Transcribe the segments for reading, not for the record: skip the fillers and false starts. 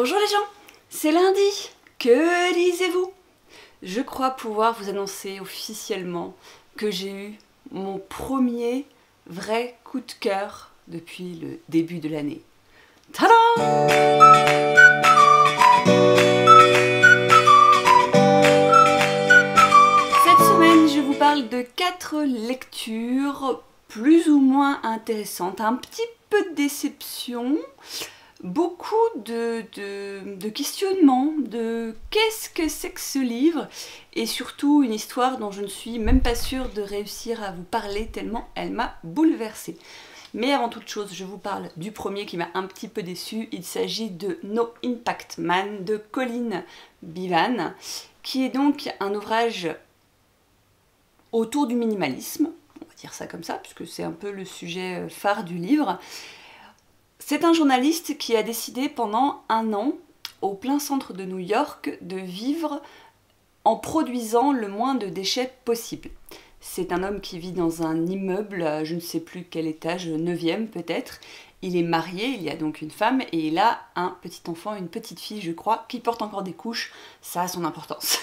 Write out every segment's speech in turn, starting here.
Bonjour les gens, c'est lundi, que lisez-vous? Je crois pouvoir vous annoncer officiellement que j'ai eu mon premier vrai coup de cœur depuis le début de l'année. Tadam! Cette semaine, je vous parle de 4 lectures plus ou moins intéressantes, un petit peu de déception, beaucoup de questionnements, de qu'est-ce que c'est que ce livre, et surtout une histoire dont je ne suis même pas sûre de réussir à vous parler tellement elle m'a bouleversée. Mais avant toute chose, je vous parle du premier qui m'a un petit peu déçue. Il s'agit de No Impact Man de Colin Bivan, qui est donc un ouvrage autour du minimalisme, on va dire ça comme ça, puisque c'est un peu le sujet phare du livre. C'est un journaliste qui a décidé pendant un an, au plein centre de New York, de vivre en produisant le moins de déchets possible. C'est un homme qui vit dans un immeuble, à je ne sais plus quel étage, 9e peut-être. Il est marié, il y a donc une femme, et il a un petit enfant, une petite fille, je crois, qui porte encore des couches. Ça a son importance.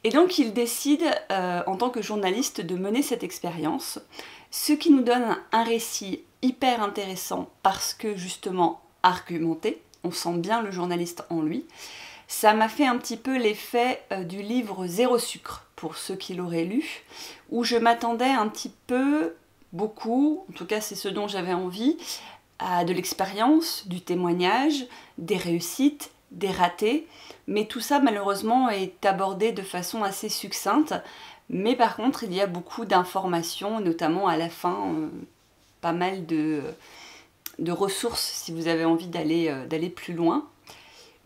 Et donc il décide, en tant que journaliste, de mener cette expérience, ce qui nous donne un récit hyper intéressant parce que justement argumenté, on sent bien le journaliste en lui. Ça m'a fait un petit peu l'effet du livre Zéro sucre, pour ceux qui l'auraient lu, où je m'attendais un petit peu, beaucoup, en tout cas c'est ce dont j'avais envie, à de l'expérience, du témoignage, des réussites, des ratés, mais tout ça malheureusement est abordé de façon assez succincte, mais par contre il y a beaucoup d'informations, notamment à la fin, pas mal de ressources si vous avez envie d'aller plus loin.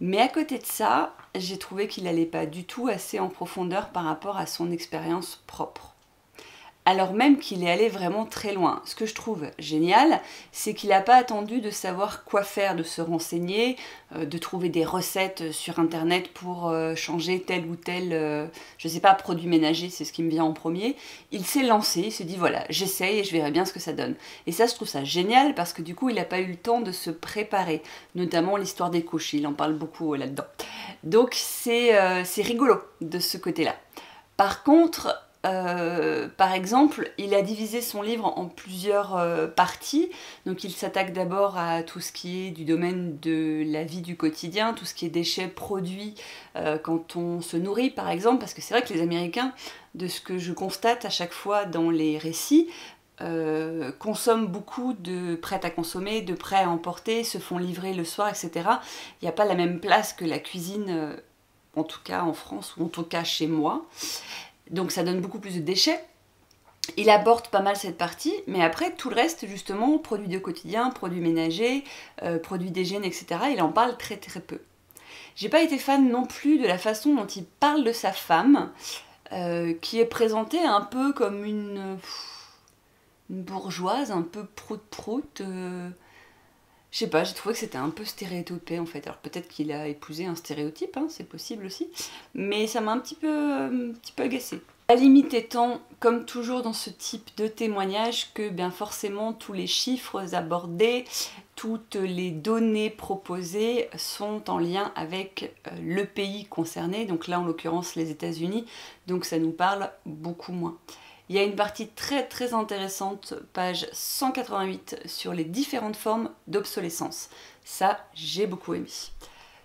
Mais à côté de ça, j'ai trouvé qu'il n'allait pas du tout assez en profondeur par rapport à son expérience propre. Alors même qu'il est allé vraiment très loin. Ce que je trouve génial, c'est qu'il n'a pas attendu de savoir quoi faire, de se renseigner, de trouver des recettes sur internet pour changer tel ou tel, je sais pas, produit ménager, c'est ce qui me vient en premier. Il s'est lancé, il s'est dit voilà, j'essaye et je verrai bien ce que ça donne. Et ça, je trouve ça génial parce que du coup, il n'a pas eu le temps de se préparer, notamment l'histoire des couches, il en parle beaucoup là-dedans. Donc c'est rigolo de ce côté-là. Par contre, par exemple, il a divisé son livre en plusieurs parties. Donc il s'attaque d'abord à tout ce qui est du domaine de la vie du quotidien, tout ce qui est déchets produits quand on se nourrit par exemple, parce que c'est vrai que les Américains, de ce que je constate à chaque fois dans les récits, consomment beaucoup de prêt à consommer, de prêt à emporter, se font livrer le soir, etc. Il n'y a pas la même place que la cuisine, en tout cas en France, ou en tout cas chez moi. Donc ça donne beaucoup plus de déchets. Il aborde pas mal cette partie, mais après tout le reste, justement, produits de quotidien, produits ménagers, produits d'hygiène, etc., il en parle très très peu. J'ai pas été fan non plus de la façon dont il parle de sa femme, qui est présentée un peu comme une bourgeoise, un peu prout-prout. Je sais pas, j'ai trouvé que c'était un peu stéréotypé en fait. Alors peut-être qu'il a épousé un stéréotype, hein, c'est possible aussi, mais ça m'a un petit peu agacée. La limite étant, comme toujours dans ce type de témoignage, que bien forcément tous les chiffres abordés, toutes les données proposées sont en lien avec le pays concerné, donc là en l'occurrence les États-Unis, donc ça nous parle beaucoup moins. Il y a une partie très très intéressante, page 188, sur les différentes formes d'obsolescence. Ça, j'ai beaucoup aimé.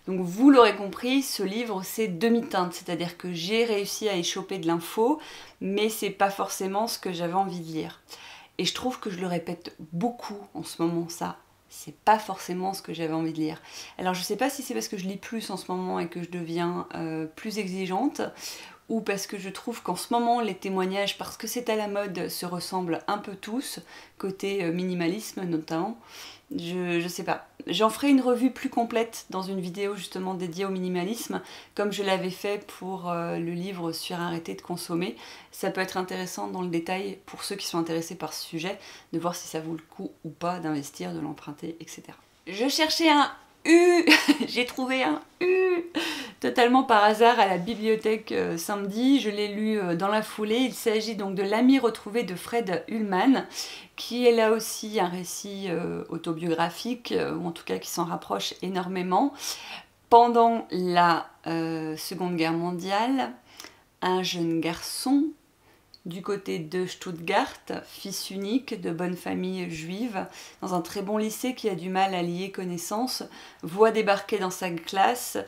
Donc vous l'aurez compris, ce livre c'est demi-teinte, c'est-à-dire que j'ai réussi à y choper de l'info, mais c'est pas forcément ce que j'avais envie de lire. Et je trouve que je le répète beaucoup en ce moment, ça. C'est pas forcément ce que j'avais envie de lire. Alors je sais pas si c'est parce que je lis plus en ce moment et que je deviens plus exigeante, ou parce que je trouve qu'en ce moment les témoignages, parce que c'est à la mode, se ressemblent un peu tous, côté minimalisme notamment. Je sais pas. J'en ferai une revue plus complète dans une vidéo justement dédiée au minimalisme, comme je l'avais fait pour le livre sur arrêter de consommer. Ça peut être intéressant dans le détail pour ceux qui sont intéressés par ce sujet, de voir si ça vaut le coup ou pas d'investir, de l'emprunter, etc. Je cherchais un U, j'ai trouvé un U. totalement par hasard à la bibliothèque samedi. Je l'ai lu dans la foulée. Il s'agit donc de L'ami retrouvé de Fred Ullman, qui est là aussi un récit autobiographique, ou en tout cas qui s'en rapproche énormément. Pendant la Seconde Guerre mondiale, un jeune garçon du côté de Stuttgart, fils unique de bonne famille juive, dans un très bon lycée qui a du mal à lier connaissances, voit débarquer dans sa classe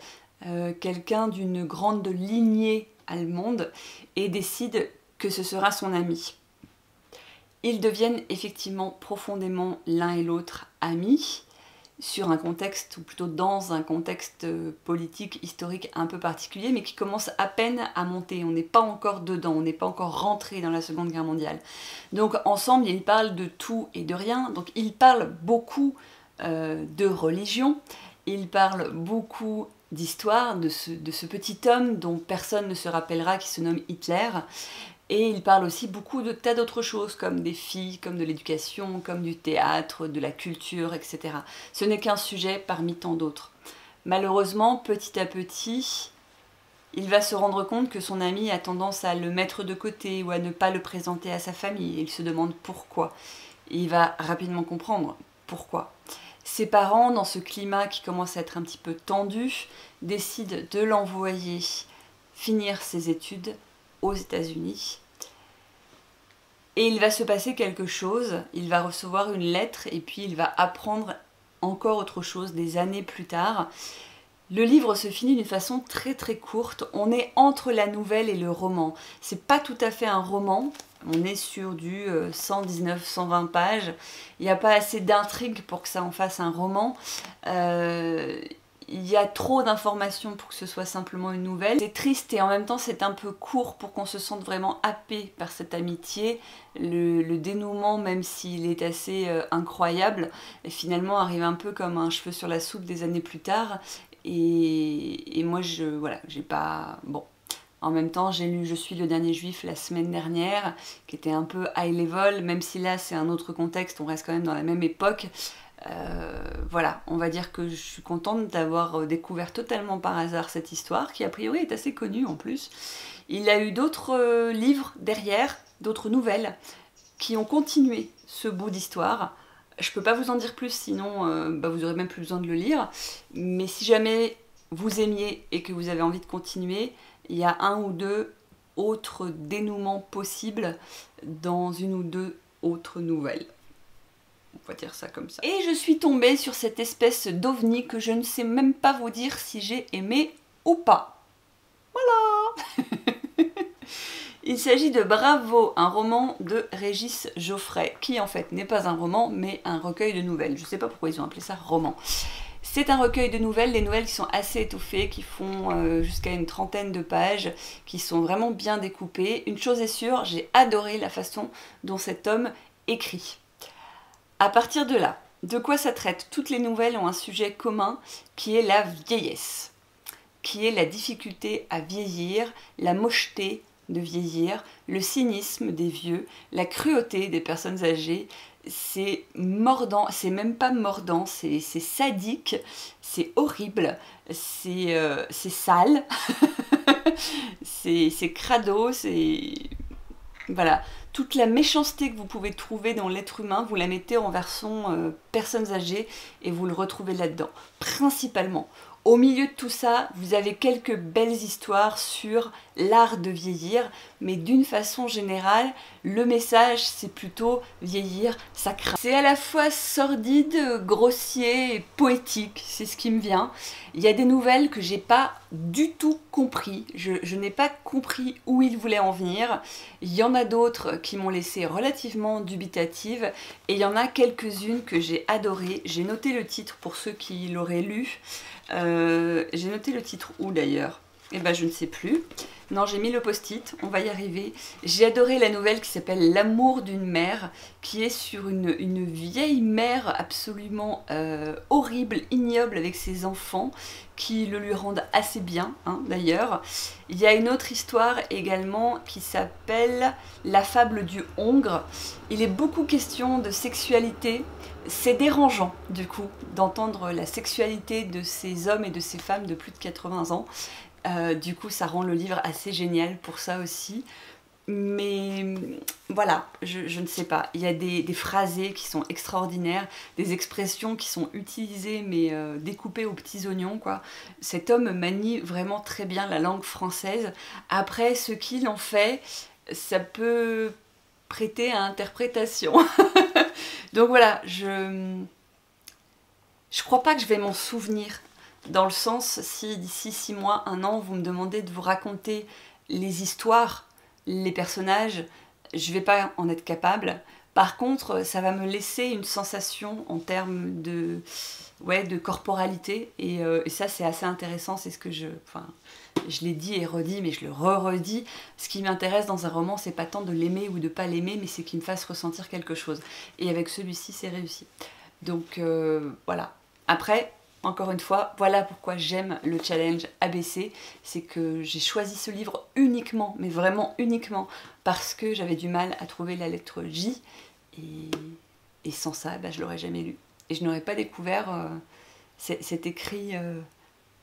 quelqu'un d'une grande lignée allemande et décide que ce sera son ami. Ils deviennent effectivement profondément l'un et l'autre amis, sur un contexte, ou plutôt dans un contexte politique, historique un peu particulier, mais qui commence à peine à monter. On n'est pas encore dedans, on n'est pas encore rentré dans la Seconde Guerre mondiale. Donc ensemble, ils parlent de tout et de rien. Donc ils parlent beaucoup de religion, ils parlent beaucoup d'histoire, de ce petit homme dont personne ne se rappellera, qui se nomme Hitler. Et il parle aussi beaucoup de tas d'autres choses, comme des filles, comme de l'éducation, comme du théâtre, de la culture, etc. Ce n'est qu'un sujet parmi tant d'autres. Malheureusement, petit à petit, il va se rendre compte que son ami a tendance à le mettre de côté ou à ne pas le présenter à sa famille. Et il se demande pourquoi. Et il va rapidement comprendre pourquoi. Ses parents, dans ce climat qui commence à être un petit peu tendu, décident de l'envoyer finir ses études aux États-Unis. Et il va se passer quelque chose, il va recevoir une lettre et puis il va apprendre encore autre chose des années plus tard. Le livre se finit d'une façon très très courte, on est entre la nouvelle et le roman. C'est pas tout à fait un roman, on est sur du 119-120 pages, il n'y a pas assez d'intrigue pour que ça en fasse un roman. Il y a trop d'informations pour que ce soit simplement une nouvelle. C'est triste et en même temps c'est un peu court pour qu'on se sente vraiment happé par cette amitié. Le dénouement, même s'il est assez incroyable, finalement arrive un peu comme un cheveu sur la soupe des années plus tard. Et moi, voilà, j'ai pas... Bon. En même temps, j'ai lu Je suis le dernier juif la semaine dernière, qui était un peu high level, même si là c'est un autre contexte, on reste quand même dans la même époque. Voilà, on va dire que je suis contente d'avoir découvert totalement par hasard cette histoire, qui a priori est assez connue en plus. Il a eu d'autres livres derrière, d'autres nouvelles, qui ont continué ce bout d'histoire. Je peux pas vous en dire plus, sinon vous aurez même plus besoin de le lire. Mais si jamais vous aimiez et que vous avez envie de continuer, il y a un ou deux autres dénouements possibles dans une ou deux autres nouvelles. On va dire ça comme ça. Et je suis tombée sur cette espèce d'ovni que je ne sais même pas vous dire si j'ai aimé ou pas. Voilà. Il s'agit de Bravo, un roman de Régis Geoffrey, qui en fait n'est pas un roman, mais un recueil de nouvelles. Je ne sais pas pourquoi ils ont appelé ça roman. C'est un recueil de nouvelles, des nouvelles qui sont assez étoffées, qui font jusqu'à une trentaine de pages, qui sont vraiment bien découpées. Une chose est sûre, j'ai adoré la façon dont cet homme écrit. À partir de là, de quoi ça traite? Toutes les nouvelles ont un sujet commun qui est la vieillesse, qui est la difficulté à vieillir, la mocheté de vieillir, le cynisme des vieux, la cruauté des personnes âgées. C'est mordant, c'est même pas mordant, c'est sadique, c'est horrible, c'est sale, c'est crado, c'est... Voilà, toute la méchanceté que vous pouvez trouver dans l'être humain, vous la mettez en version personnes âgées et vous le retrouvez là-dedans, principalement. Au milieu de tout ça, vous avez quelques belles histoires sur l'art de vieillir, mais d'une façon générale, le message c'est plutôt vieillir, ça craint. C'est à la fois sordide, grossier et poétique, c'est ce qui me vient. Il y a des nouvelles que j'ai pas du tout compris, je n'ai pas compris où il voulait en venir. Il y en a d'autres qui m'ont laissé relativement dubitative, et il y en a quelques-unes que j'ai adorées. J'ai noté le titre pour ceux qui l'auraient lu. J'ai noté le titre où d'ailleurs? Eh ben, je ne sais plus. Non, j'ai mis le post-it, on va y arriver. J'ai adoré la nouvelle qui s'appelle L'amour d'une mère, qui est sur une vieille mère absolument horrible, ignoble avec ses enfants, qui le lui rendent assez bien, hein, d'ailleurs. Il y a une autre histoire également qui s'appelle La fable du hongre. Il est beaucoup question de sexualité. C'est dérangeant, du coup, d'entendre la sexualité de ces hommes et de ces femmes de plus de 80 ans. Du coup, ça rend le livre assez génial pour ça aussi. Mais voilà, je ne sais pas. Il y a des phrasés qui sont extraordinaires, des expressions qui sont utilisées mais découpées aux petits oignons, quoi. Cet homme manie vraiment très bien la langue française. Après, ce qu'il en fait, ça peut prêter à interprétation. Donc voilà, je crois pas que je vais m'en souvenir. Dans le sens, si d'ici 6 mois, 1 an, vous me demandez de vous raconter les histoires, les personnages, je vais pas en être capable. Par contre, ça va me laisser une sensation en termes de corporalité. Et ça, c'est assez intéressant. C'est ce que je l'ai dit et redit, mais je le redis. Ce qui m'intéresse dans un roman, c'est pas tant de l'aimer ou de pas l'aimer, mais c'est qu'il me fasse ressentir quelque chose. Et avec celui-ci, c'est réussi. Donc voilà. Après, encore une fois, voilà pourquoi j'aime le challenge ABC, c'est que j'ai choisi ce livre uniquement, mais vraiment uniquement, parce que j'avais du mal à trouver la lettre J, et sans ça, bah, je l'aurais jamais lu. Et je n'aurais pas découvert cet écrit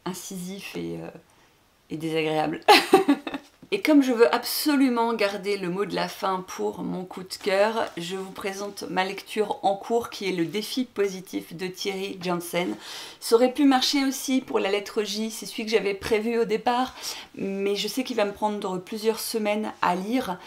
incisif et désagréable. Et comme je veux absolument garder le mot de la fin pour mon coup de cœur, je vous présente ma lecture en cours qui est Le défi positif de Thierry Janssen. Ça aurait pu marcher aussi pour la lettre J, c'est celui que j'avais prévu au départ, mais je sais qu'il va me prendre plusieurs semaines à lire.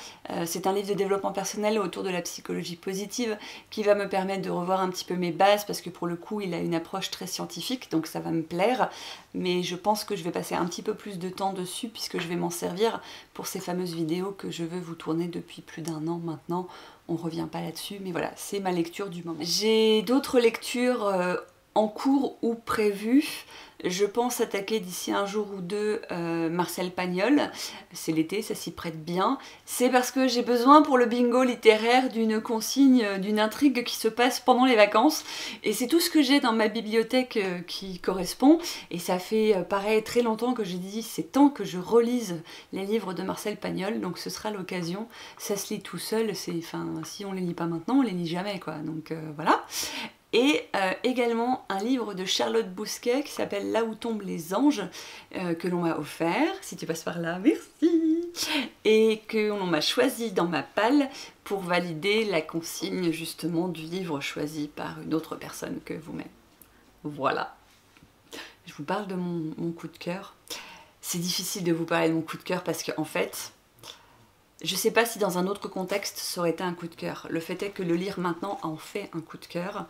C'est un livre de développement personnel autour de la psychologie positive qui va me permettre de revoir un petit peu mes bases parce que pour le coup il a une approche très scientifique, donc ça va me plaire, mais je pense que je vais passer un petit peu plus de temps dessus puisque je vais m'en servir pour ces fameuses vidéos que je veux vous tourner depuis plus d'1 an maintenant. On revient pas là-dessus, mais voilà, c'est ma lecture du moment. J'ai d'autres lectures en cours ou prévues. Je pense attaquer d'ici 1 jour ou 2 Marcel Pagnol. C'est l'été, ça s'y prête bien. C'est parce que j'ai besoin pour le bingo littéraire d'une consigne, d'une intrigue qui se passe pendant les vacances. Et c'est tout ce que j'ai dans ma bibliothèque qui correspond. Et ça fait pareil très longtemps que j'ai dit c'est temps que je relise les livres de Marcel Pagnol. Donc ce sera l'occasion. Ça se lit tout seul. Si on les lit pas maintenant, on les lit jamais, quoi. Donc voilà. Et également un livre de Charlotte Bousquet qui s'appelle Là où tombent les anges, que l'on m'a offert, si tu passes par là, merci, et que l'on m'a choisi dans ma palle pour valider la consigne justement du livre choisi par une autre personne que vous-même. Voilà. Je vous parle de mon coup de cœur. C'est difficile de vous parler de mon coup de cœur parce qu'en fait, je sais pas si dans un autre contexte ça aurait été un coup de cœur. Le fait est que le lire maintenant en fait un coup de cœur.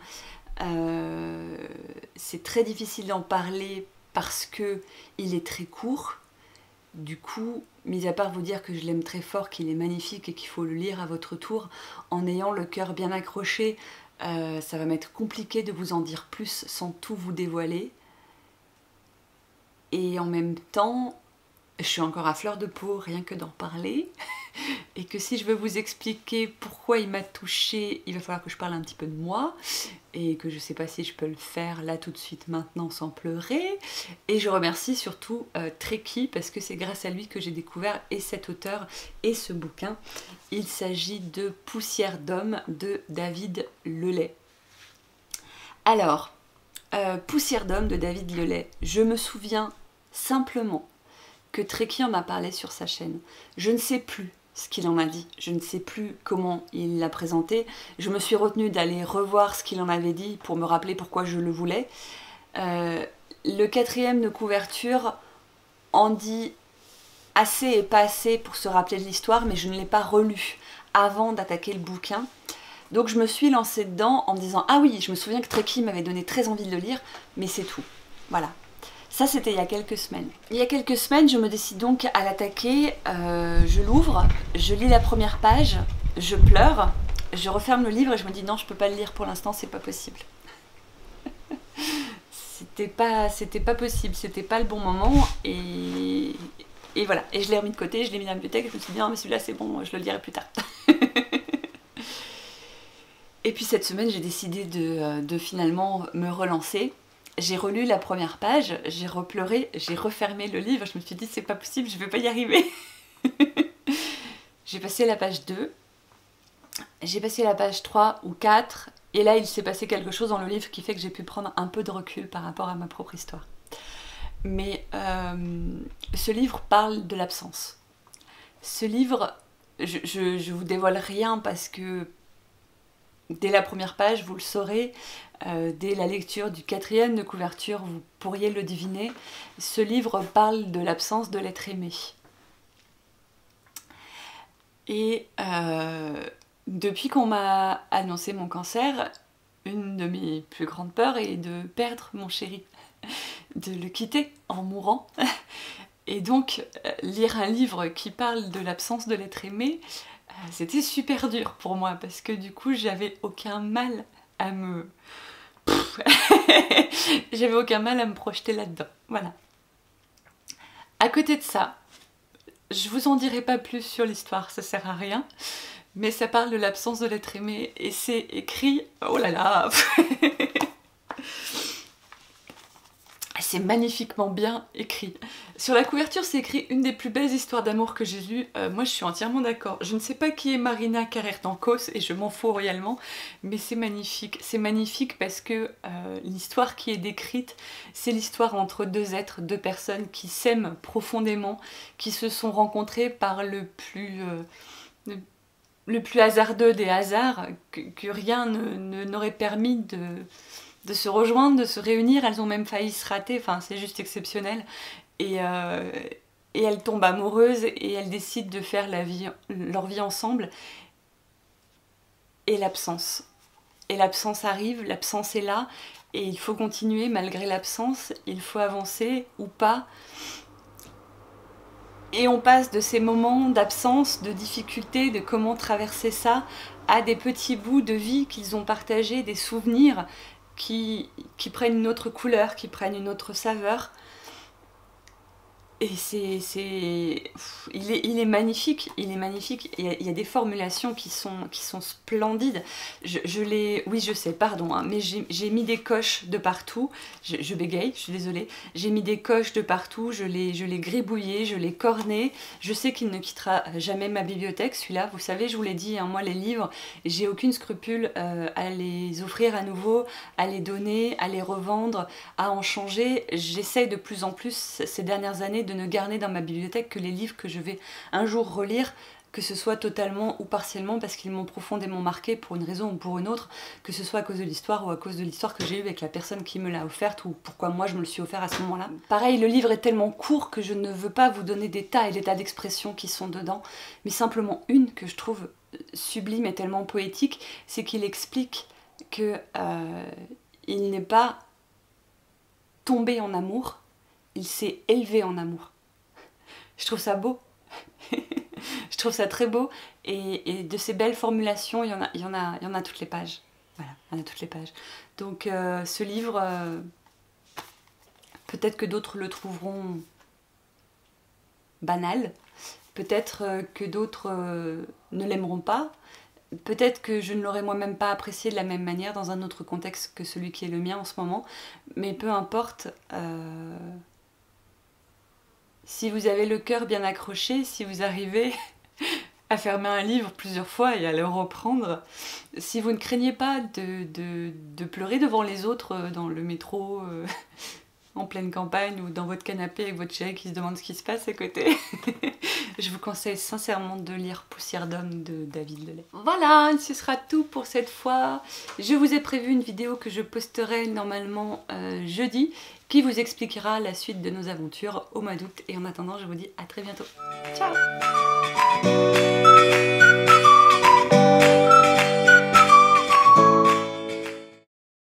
C'est très difficile d'en parler parce que il est très court. Du coup, mis à part vous dire que je l'aime très fort, qu'il est magnifique et qu'il faut le lire à votre tour, en ayant le cœur bien accroché, ça va m'être compliqué de vous en dire plus sans tout vous dévoiler. Et en même temps, je suis encore à fleur de peau rien que d'en parler. Et que si je veux vous expliquer pourquoi il m'a touchée, il va falloir que je parle un petit peu de moi. Et que je sais pas si je peux le faire là tout de suite maintenant sans pleurer. Et je remercie surtout Trekkie parce que c'est grâce à lui que j'ai découvert et cet auteur et ce bouquin. Il s'agit de Poussière d'homme de David Lelay. Alors, Poussière d'homme de David Lelay, je me souviens simplement que Trekkie en a parlé sur sa chaîne. Je ne sais plus ce qu'il en a dit, je ne sais plus comment il l'a présenté. Je me suis retenue d'aller revoir ce qu'il en avait dit pour me rappeler pourquoi je le voulais. Le 4e de couverture en dit assez et pas assez pour se rappeler de l'histoire, mais je ne l'ai pas relu avant d'attaquer le bouquin. Donc je me suis lancée dedans en me disant « Ah oui, je me souviens que Trekkie m'avait donné très envie de le lire, mais c'est tout. » Voilà. Ça, c'était il y a quelques semaines. Il y a quelques semaines, je me décide donc à l'attaquer. Je l'ouvre, je lis la première page, je pleure, je referme le livre et je me dis non, je peux pas le lire pour l'instant, c'est pas possible. C'était pas possible, c'était pas le bon moment et Et voilà, et je l'ai remis de côté, je l'ai mis dans la bibliothèque, je me suis dit non mais celui-là c'est bon, je le lirai plus tard. Et puis cette semaine j'ai décidé de finalement me relancer. J'ai relu la première page, j'ai repleuré, j'ai refermé le livre, je me suis dit c'est pas possible, je vais pas y arriver. J'ai passé la page 2, j'ai passé la page 3 ou 4, et là il s'est passé quelque chose dans le livre qui fait que j'ai pu prendre un peu de recul par rapport à ma propre histoire. Mais ce livre parle de l'absence. Ce livre, je vous dévoile rien parce que dès la première page, vous le saurez, dès la lecture du 4e de couverture, vous pourriez le deviner. Ce livre parle de l'absence de l'être aimé. Et depuis qu'on m'a annoncé mon cancer, une de mes plus grandes peurs est de perdre mon chéri, de le quitter en mourant. Et donc, lire un livre qui parle de l'absence de l'être aimé, c'était super dur pour moi, parce que du coup, j'avais aucun mal à me... j'avais aucun mal à me projeter là-dedans, voilà. À côté de ça, je vous en dirai pas plus sur l'histoire, ça sert à rien, mais ça parle de l'absence de l'être aimé, et c'est écrit... Oh là là. C'est magnifiquement bien écrit. Sur la couverture, c'est écrit une des plus belles histoires d'amour que j'ai lues. Moi, je suis entièrement d'accord. Je ne sais pas qui est Marina Carrère-Dancos et je m'en fous royalement, mais c'est magnifique. C'est magnifique parce que l'histoire qui est décrite, c'est l'histoire entre deux êtres, deux personnes qui s'aiment profondément, qui se sont rencontrées par le plus hasardeux des hasards, que rien n'aurait permis de se rejoindre, de se réunir. Elles ont même failli se rater, enfin c'est juste exceptionnel. Et elles tombent amoureuses et elles décident de faire leur vie ensemble. Et l'absence. Et l'absence arrive, l'absence est là, et il faut continuer malgré l'absence, il faut avancer ou pas. Et on passe de ces moments d'absence, de difficulté, de comment traverser ça, à des petits bouts de vie qu'ils ont partagés, des souvenirs qui prennent une autre couleur, qui prennent une autre saveur. Et il est magnifique, il est magnifique. Il y a des formulations qui sont splendides. Oui, je sais, pardon, hein, mais j'ai mis des coches de partout. Je bégaye, je suis désolée. J'ai mis des coches de partout, je l'ai gribouillé, je l'ai corné. Je sais qu'il ne quittera jamais ma bibliothèque, celui-là. Vous savez, je vous l'ai dit, hein, moi les livres, j'ai aucune scrupule à les offrir à nouveau, à les donner, à les revendre, à en changer. J'essaye de plus en plus ces dernières années de ne garder dans ma bibliothèque que les livres que je vais un jour relire, que ce soit totalement ou partiellement parce qu'ils m'ont profondément marqué pour une raison ou pour une autre, que ce soit à cause de l'histoire ou à cause de l'histoire que j'ai eue avec la personne qui me l'a offerte ou pourquoi moi je me le suis offert à ce moment-là. Pareil, le livre est tellement court que je ne veux pas vous donner des tas et des tas d'expressions qui sont dedans, mais simplement une que je trouve sublime et tellement poétique, c'est qu'il explique que il n'est pas tombé en amour, il s'est élevé en amour. Je trouve ça beau. Je trouve ça très beau. Et de ces belles formulations, il y en a toutes les pages. Voilà, il y en a toutes les pages. Donc ce livre, peut-être que d'autres le trouveront banal. Peut-être que d'autres ne l'aimeront pas. Peut-être que je ne l'aurais moi-même pas apprécié de la même manière dans un autre contexte que celui qui est le mien en ce moment. Mais peu importe... Si vous avez le cœur bien accroché, si vous arrivez à fermer un livre plusieurs fois et à le reprendre, si vous ne craignez pas de pleurer devant les autres dans le métro, en pleine campagne ou dans votre canapé avec votre chéri qui se demande ce qui se passe à côté, je vous conseille sincèrement de lire Poussière d'homme de David Lelay. Voilà, ce sera tout pour cette fois. Je vous ai prévu une vidéo que je posterai normalement jeudi, qui vous expliquera la suite de nos aventures au mois d'août. Et en attendant, je vous dis à très bientôt. Ciao!